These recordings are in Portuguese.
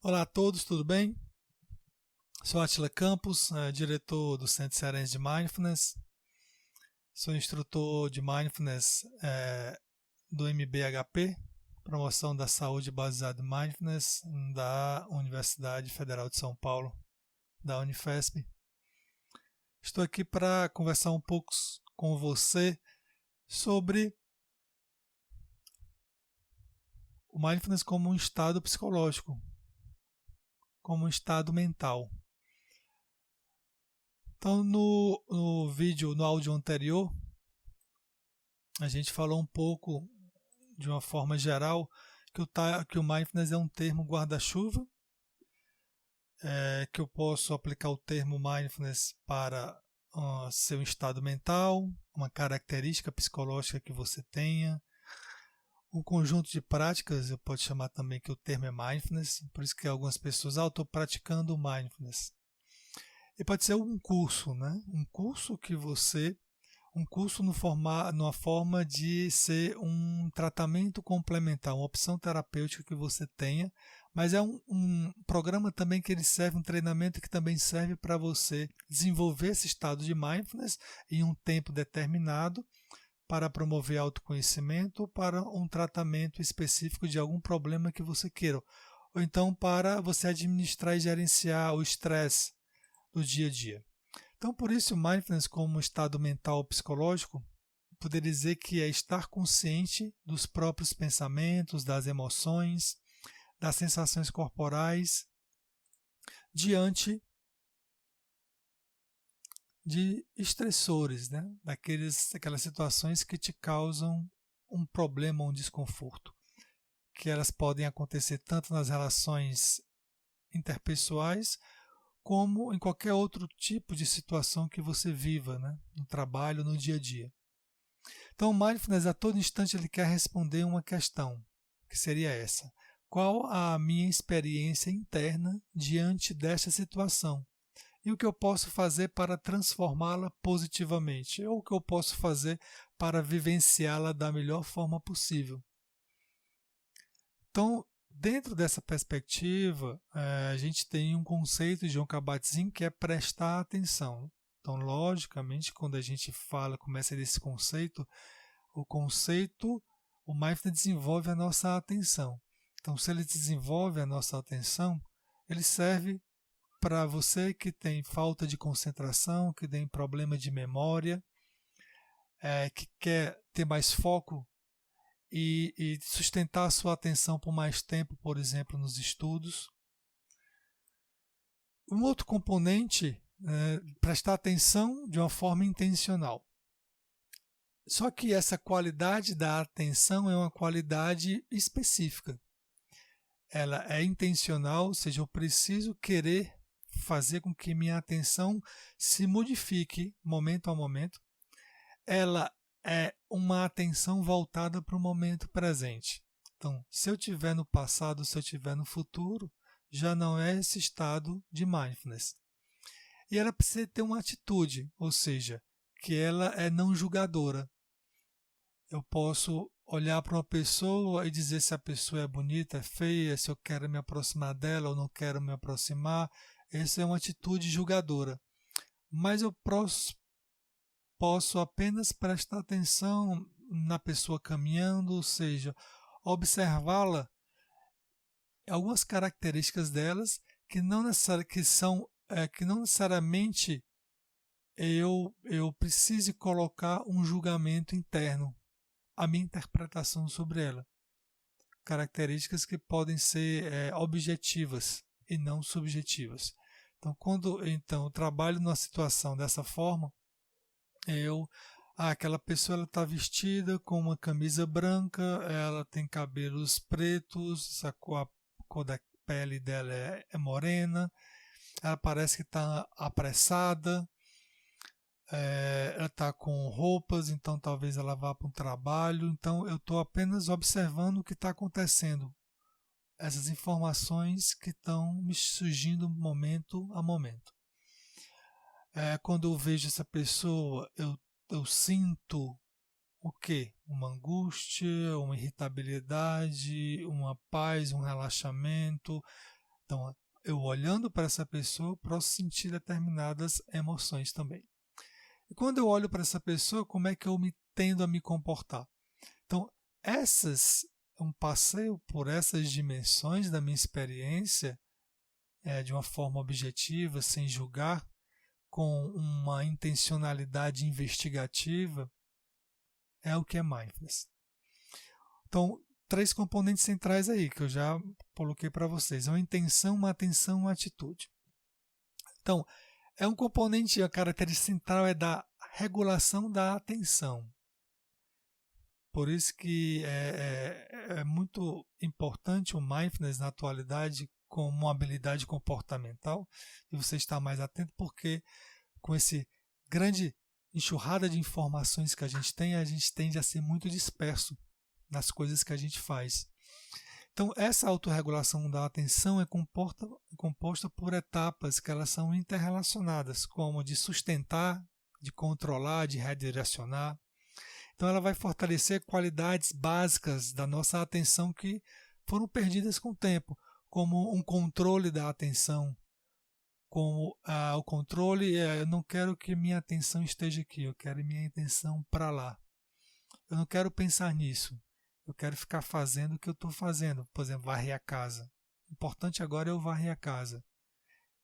Olá a todos, tudo bem? Sou Atila Campos, diretor do Centro Cearense de Mindfulness. Sou instrutor de Mindfulness do MBHP, Promoção da Saúde Baseada em Mindfulness, da Universidade Federal de São Paulo, da Unifesp. Estou aqui para conversar um pouco com você sobre o Mindfulness como um estado psicológico, como um estado mental. Então, no áudio anterior, a gente falou um pouco, de uma forma geral, que o Mindfulness é um termo guarda-chuva, que eu posso aplicar o termo Mindfulness para seu estado mental, uma característica psicológica que você tenha, um conjunto de práticas. Eu posso chamar também que o termo é Mindfulness, por isso que algumas pessoas, estou praticando o Mindfulness. E pode ser um curso, né? Um curso numa forma de ser um tratamento complementar, uma opção terapêutica que você tenha, mas é um programa também que ele serve, um treinamento que também serve para você desenvolver esse estado de mindfulness em um tempo determinado para promover autoconhecimento ou para um tratamento específico de algum problema que você queira, ou então para você administrar e gerenciar o estresse do dia a dia. Então, por isso, o Mindfulness como estado mental psicológico, poderia dizer que é estar consciente dos próprios pensamentos, das emoções, das sensações corporais, diante de estressores, né? Daquelas situações que te causam um problema, um desconforto, que elas podem acontecer tanto nas relações interpessoais, como em qualquer outro tipo de situação que você viva, né? No trabalho, no dia a dia. Então, o Mindfulness, a todo instante, ele quer responder uma questão, que seria essa: qual a minha experiência interna diante desta situação? E o que eu posso fazer para transformá-la positivamente? Ou o que eu posso fazer para vivenciá-la da melhor forma possível? Então, dentro dessa perspectiva, a gente tem um conceito de Jon Kabat-Zinn que é prestar atenção. Então, logicamente, quando a gente começa desse conceito, o Mindfulness desenvolve a nossa atenção. Então, se ele desenvolve a nossa atenção, ele serve para você que tem falta de concentração, que tem problema de memória, que quer ter mais foco e sustentar a sua atenção por mais tempo, por exemplo, nos estudos. Um outro componente é prestar atenção de uma forma intencional. Só que essa qualidade da atenção é uma qualidade específica. Ela é intencional, ou seja, eu preciso querer fazer com que minha atenção se modifique momento a momento. Ela é uma atenção voltada para o momento presente. Então, se eu estiver no passado, se eu estiver no futuro, já não é esse estado de mindfulness. E ela precisa ter uma atitude, ou seja, que ela é não julgadora. Eu posso olhar para uma pessoa e dizer se a pessoa é bonita, é feia, se eu quero me aproximar dela ou não quero me aproximar. Essa é uma atitude julgadora. Mas eu posso apenas prestar atenção na pessoa caminhando, ou seja, observá-la, algumas características delas que não necessariamente eu precise colocar um julgamento interno, a minha interpretação sobre ela. Características que podem ser objetivas e não subjetivas. Então, quando eu trabalho numa situação dessa forma, aquela pessoa está vestida com uma camisa branca, ela tem cabelos pretos, a cor da pele dela é morena, ela parece que está apressada, ela está com roupas, então talvez ela vá para um trabalho. Então eu estou apenas observando o que está acontecendo, essas informações que estão me surgindo momento a momento. Quando eu vejo essa pessoa, eu sinto o quê? Uma angústia, uma irritabilidade, uma paz, um relaxamento. Então, eu olhando para essa pessoa, posso sentir determinadas emoções também. E quando eu olho para essa pessoa, como é que eu tendo a me comportar? Então, um passeio por essas dimensões da minha experiência, de uma forma objetiva, sem julgar, com uma intencionalidade investigativa, é o que é mindfulness. Então, 3 componentes centrais aí que eu já coloquei para vocês. É uma intenção, uma atenção, uma atitude. Então, é um componente, a característica central é da regulação da atenção. Por isso que é muito importante o mindfulness na atualidade como uma habilidade comportamental, e você estar mais atento, porque com esse grande enxurrada de informações que a gente tende a ser muito disperso nas coisas que a gente faz. Então, essa autorregulação da atenção é composta por etapas que elas são interrelacionadas, como de sustentar, de controlar, de redirecionar. Então, ela vai fortalecer qualidades básicas da nossa atenção que foram perdidas com o tempo, como um controle da atenção, como o controle eu não quero que minha atenção esteja aqui, eu quero minha atenção para lá. Eu não quero pensar nisso. Eu quero ficar fazendo o que eu estou fazendo. Por exemplo, varrer a casa. O importante agora é eu varrer a casa.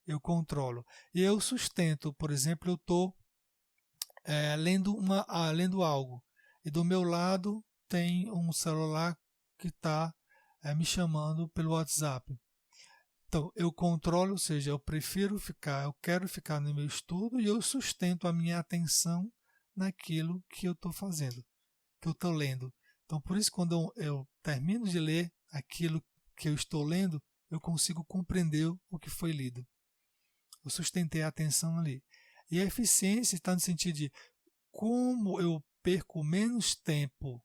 Eu controlo. E eu sustento. Por exemplo, eu estou lendo algo. E do meu lado tem um celular que está me chamando pelo WhatsApp. Então, eu controlo, ou seja, eu quero ficar no meu estudo e eu sustento a minha atenção naquilo que eu estou fazendo, que eu estou lendo. Então, por isso, quando eu termino de ler aquilo que eu estou lendo, eu consigo compreender o que foi lido. Eu sustentei a atenção ali. E a eficiência está no sentido de como eu perco menos tempo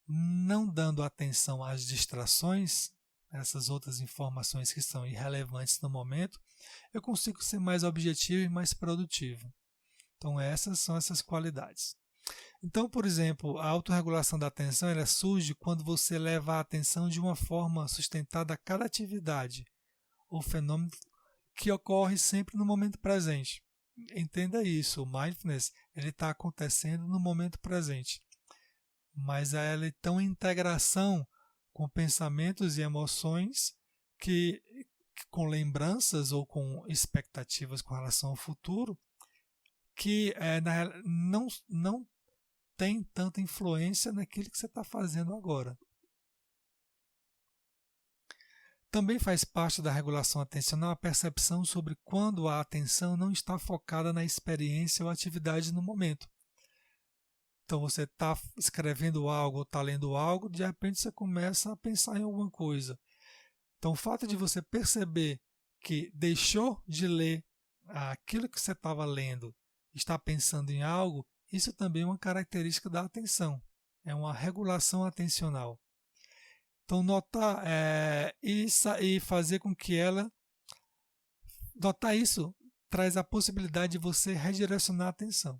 não dando atenção às distrações, essas outras informações que são irrelevantes no momento, eu consigo ser mais objetivo e mais produtivo. Então, essas são essas qualidades. Então, por exemplo, a autorregulação da atenção ela surge quando você leva a atenção de uma forma sustentada a cada atividade ou fenômeno que ocorre sempre no momento presente. Entenda isso, o mindfulness está acontecendo no momento presente, mas ela está em integração com pensamentos e emoções que com lembranças ou com expectativas com relação ao futuro que não tem tanta influência naquilo que você está fazendo agora. Também faz parte da regulação atencional a percepção sobre quando a atenção não está focada na experiência ou atividade no momento. Então você está escrevendo algo ou está lendo algo, de repente você começa a pensar em alguma coisa. Então o fato de você perceber que deixou de ler aquilo que você estava lendo, está pensando em algo, isso também é uma característica da atenção, é uma regulação atencional. Então, notar e fazer com que ela. Notar isso traz a possibilidade de você redirecionar a atenção.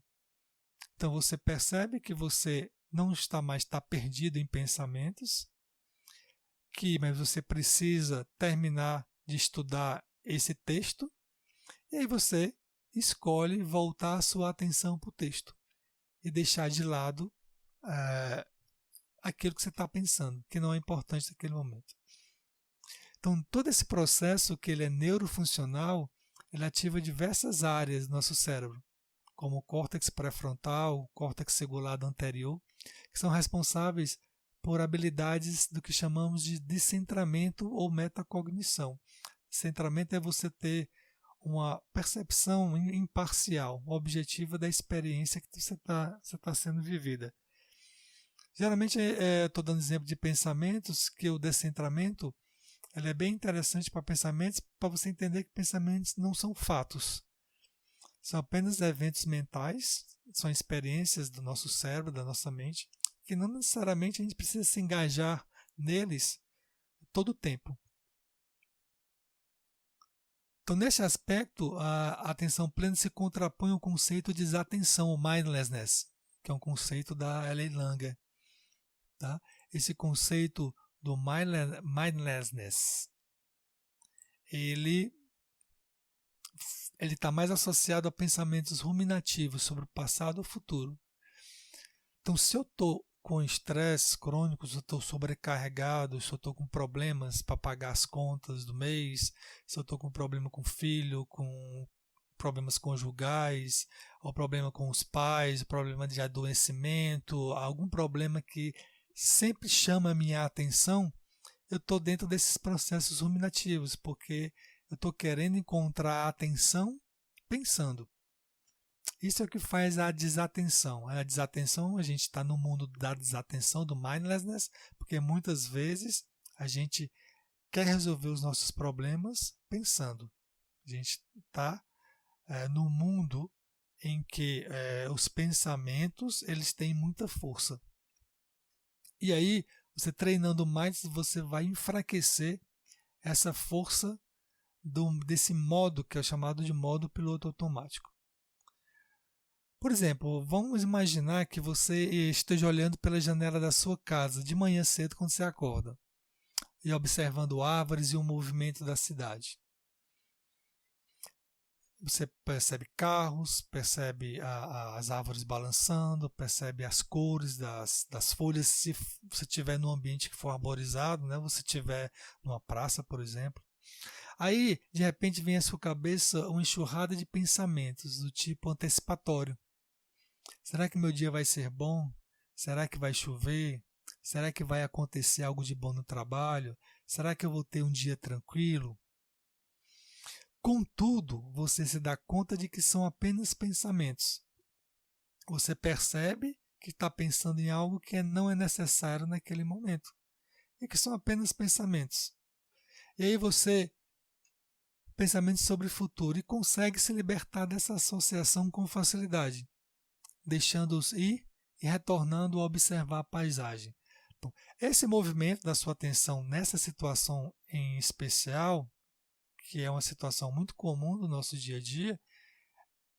Então, você percebe que você não está mais perdido em pensamentos, mas você precisa terminar de estudar esse texto, e aí você escolhe voltar a sua atenção para o texto e deixar de lado aquilo que você está pensando, que não é importante naquele momento. Então, todo esse processo que ele é neurofuncional, ele ativa diversas áreas do nosso cérebro, como o córtex pré-frontal, o córtex cingulado anterior, que são responsáveis por habilidades do que chamamos de descentramento ou metacognição. Descentramento é você ter uma percepção imparcial, objetiva da experiência que você está sendo vivida. Geralmente, estou dando exemplo de pensamentos, que o descentramento ele é bem interessante para pensamentos, para você entender que pensamentos não são fatos. São apenas eventos mentais, são experiências do nosso cérebro, da nossa mente, que não necessariamente a gente precisa se engajar neles todo o tempo. Então, nesse aspecto, a atenção plena se contrapõe ao conceito de desatenção, o mindlessness, que é um conceito da Ellen Langer. Tá? Esse conceito do mindlessness, ele está mais associado a pensamentos ruminativos sobre o passado ou futuro. Então, se eu estou com estresse crônico, se eu estou sobrecarregado, se eu estou com problemas para pagar as contas do mês, se eu estou com problema com o filho, com problemas conjugais, ou problema com os pais, problema de adoecimento, algum problema que sempre chama a minha atenção, eu estou dentro desses processos ruminativos, porque eu estou querendo encontrar a atenção pensando. Isso é o que faz a desatenção. A desatenção, a gente está no mundo da desatenção, do mindlessness, porque muitas vezes a gente quer resolver os nossos problemas pensando. A gente está no mundo em que os pensamentos eles têm muita força. E aí, você treinando mais, você vai enfraquecer essa força desse modo que é chamado de modo piloto automático. Por exemplo, vamos imaginar que você esteja olhando pela janela da sua casa de manhã cedo quando você acorda e observando árvores e o movimento da cidade. Você percebe carros, percebe as árvores balançando, percebe as cores das folhas, se você estiver num ambiente que for arborizado, né? Você estiver numa praça, por exemplo. Aí, de repente, vem à sua cabeça uma enxurrada de pensamentos do tipo antecipatório. Será que meu dia vai ser bom? Será que vai chover? Será que vai acontecer algo de bom no trabalho? Será que eu vou ter um dia tranquilo? Contudo, você se dá conta de que são apenas pensamentos. Você percebe que está pensando em algo que não é necessário naquele momento. E que são apenas pensamentos. E aí você, pensamentos sobre o futuro, e consegue se libertar dessa associação com facilidade, deixando-os ir e retornando a observar a paisagem. Então, esse movimento da sua atenção nessa situação em especial, que é uma situação muito comum no nosso dia a dia,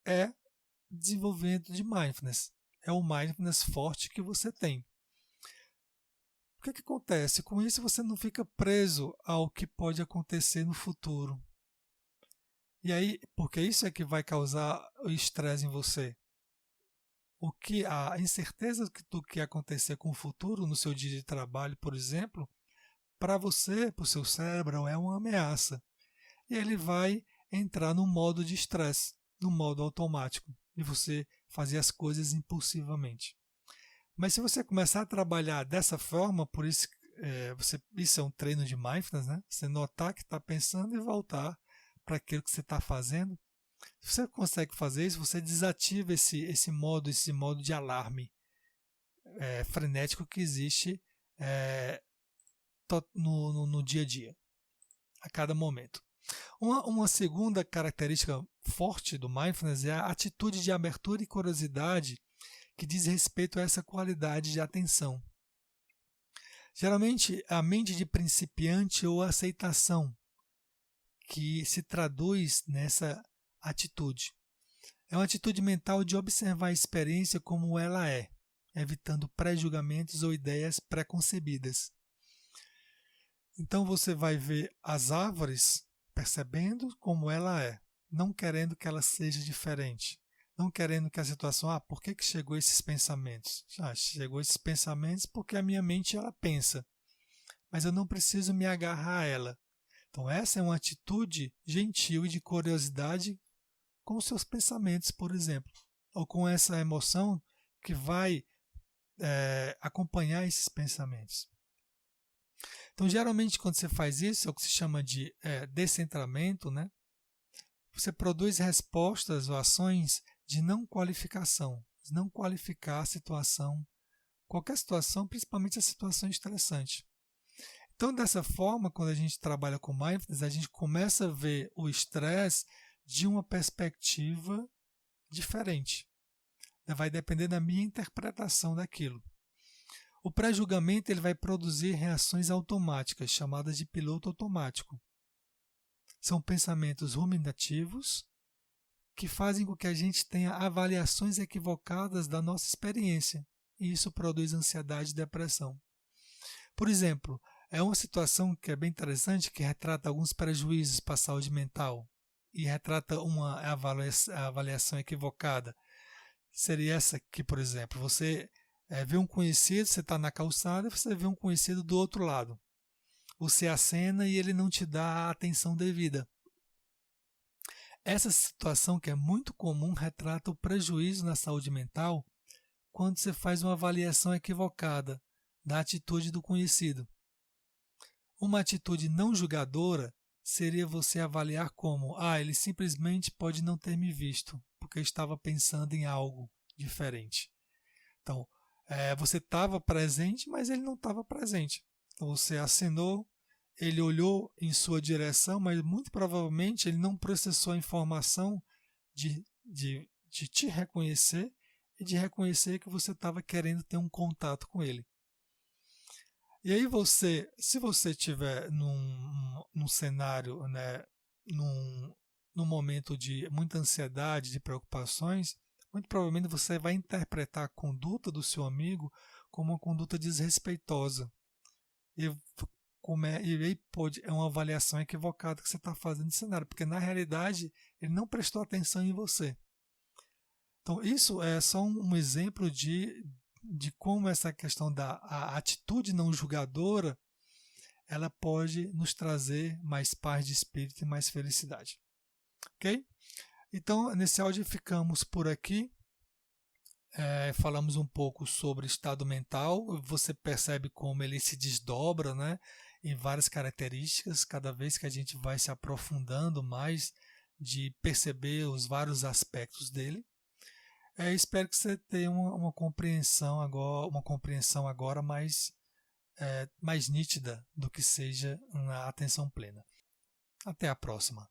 é desenvolvimento de mindfulness. É o mindfulness forte que você tem. O que acontece? Com isso você não fica preso ao que pode acontecer no futuro. E aí, porque isso é que vai causar o estresse em você. A incerteza do que acontecer com o futuro no seu dia de trabalho, por exemplo, para você, para o seu cérebro, é uma ameaça. E ele vai entrar no modo de estresse, no modo automático, de você fazer as coisas impulsivamente. Mas se você começar a trabalhar dessa forma, por isso isso é um treino de mindfulness, né? Você notar que está pensando e voltar para aquilo que você está fazendo. Se você consegue fazer isso, você desativa esse modo de alarme frenético que existe no dia a dia, a cada momento. Uma segunda característica forte do mindfulness é a atitude de abertura e curiosidade que diz respeito a essa qualidade de atenção. Geralmente, a mente de principiante ou aceitação que se traduz nessa atitude. É uma atitude mental de observar a experiência como ela é, evitando pré-julgamentos ou ideias preconcebidas. Então você vai ver as árvores percebendo como ela é, não querendo que ela seja diferente, não querendo que a situação, por que chegou esses pensamentos? Chegou esses pensamentos porque a minha mente ela pensa, mas eu não preciso me agarrar a ela. Então essa é uma atitude gentil e de curiosidade com os seus pensamentos, por exemplo, ou com essa emoção que vai acompanhar esses pensamentos. Então, geralmente, quando você faz isso, é o que se chama de descentramento, né? Você produz respostas ou ações de não qualificação, de não qualificar a situação, qualquer situação, principalmente a situação estressante. Então, dessa forma, quando a gente trabalha com mindfulness, a gente começa a ver o estresse de uma perspectiva diferente. Vai depender da minha interpretação daquilo. O pré-julgamento ele vai produzir reações automáticas, chamadas de piloto automático. São pensamentos ruminativos que fazem com que a gente tenha avaliações equivocadas da nossa experiência. E isso produz ansiedade e depressão. Por exemplo, É uma situação que é bem interessante, que retrata alguns prejuízos para a saúde mental e retrata uma avaliação equivocada. Seria essa aqui, por exemplo, você vê um conhecido, você está na calçada e você vê um conhecido do outro lado. Você acena e ele não te dá a atenção devida. Essa situação, que é muito comum, retrata o prejuízo na saúde mental quando você faz uma avaliação equivocada da atitude do conhecido. Uma atitude não julgadora seria você avaliar como: ele simplesmente pode não ter me visto, porque eu estava pensando em algo diferente. Então, você estava presente, mas ele não estava presente. Então, você acenou, ele olhou em sua direção, mas muito provavelmente ele não processou a informação de te reconhecer e de reconhecer que você estava querendo ter um contato com ele. E aí se você estiver num cenário, né, num momento de muita ansiedade, de preocupações, muito provavelmente você vai interpretar a conduta do seu amigo como uma conduta desrespeitosa. E aí é uma avaliação equivocada que você está fazendo do cenário, porque na realidade ele não prestou atenção em você. Então isso é só um exemplo de como essa questão da atitude não julgadora, ela pode nos trazer mais paz de espírito e mais felicidade. Ok? Então, nesse áudio ficamos por aqui. Falamos um pouco sobre estado mental. Você percebe como ele se desdobra, né, em várias características, cada vez que a gente vai se aprofundando mais de perceber os vários aspectos dele. Espero que você tenha uma compreensão agora mais nítida do que seja a atenção plena. Até a próxima.